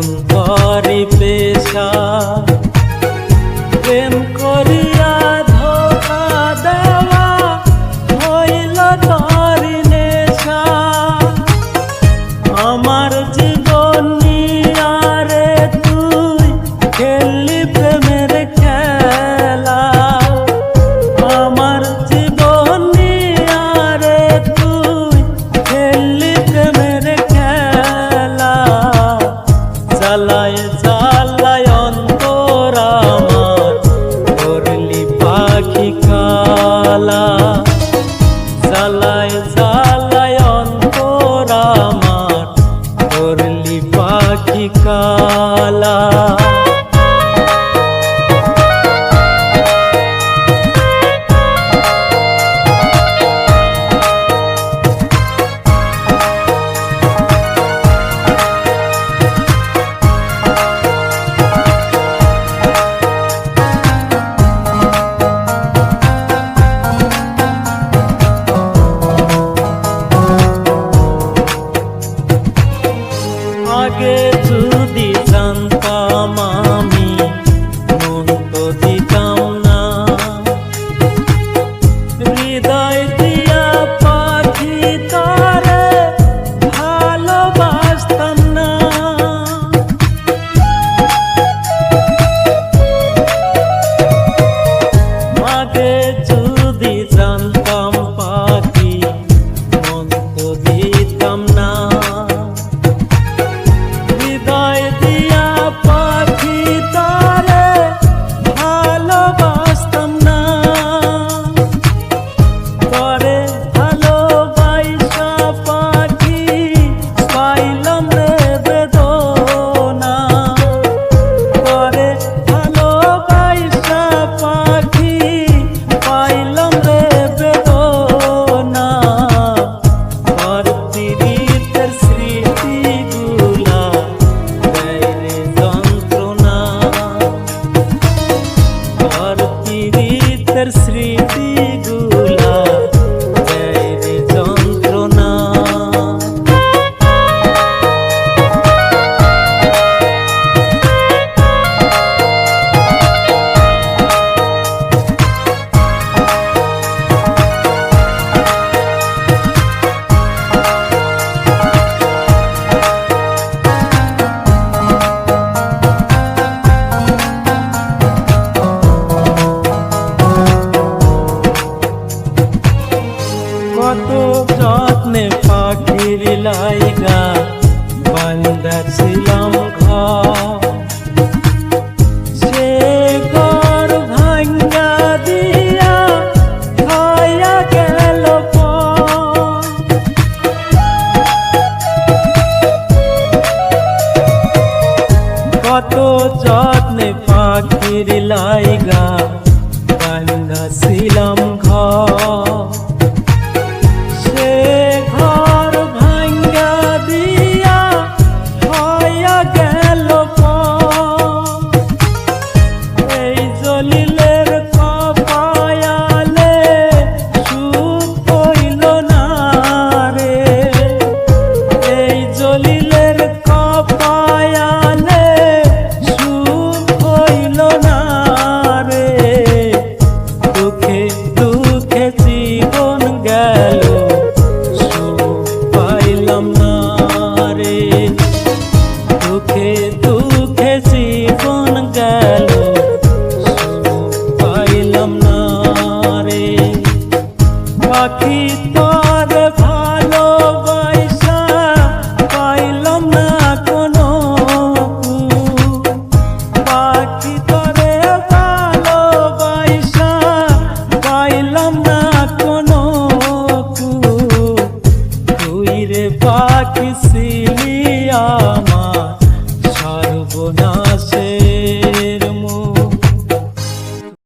কোন করি পেশা প্রেম করিয়া ধোকা দেওয়া হইল তারি নেশা। আমার জীবন নিয়া রে তুই খেললি প্রেমের খেলা। আমার জীবন নিয়া রে তুই খেললি প্রেমের খেলা। জ্বালায় জ্বালায় অন্তর আমার করলি পাখি কালা। জ্বালায় জ্বালায় অন্তর আমার করলি পাখি কালা। আগে যদি জানতাম আমি মন তো দিতাম না। হৃদয় দিয়া পাখি তারে ভালোবাসতাম না। আগে যদি জানতাম পাখি মন তো দিতাম না। হৃদয় দিয়া পাখি তারে ভালোবাসতাম না। করে ভালোবাসা পাখি পাইলাম রে বেদনা। করে ভালোবাসা পাখি পাইলাম রে বেদনা। আর পীড়িতের স্মৃতিগুলা দেয় রে যন্ত্রণা। আর পীড়িতের স্মৃতিগুলা দেয় রে যন্ত্রণা। কত যত্নে পাখির লাইগা বান্ধাছিলাম ঘর। সে ঘর ভাঙ্গা দিয়া খায়া গেল পর। কত যত্নে পাখির লাইগা বান্ধাছিলাম ঘর। সে ঘর ভাঙ্গা দিয়া হইয়া গেল পর। এই জলিলের কপায়ালে সুখ হইল না রে। এই জলিলের কপায়ালে সুখ হইল না রে। দুঃখে দুঃখে জীবন গেল সুখ পাইলাম না রে। দুঃখে দুঃখে জীবন গেল সুখ পাইলাম না রে। পাখি তোর ভালোবাসা পাইলাম না কোনো কুল। পাখি তোরে ভালোবাসা পাইলাম না কোনো কুল। তুই রে পাখি ছিলি আমার সর্বনাশে।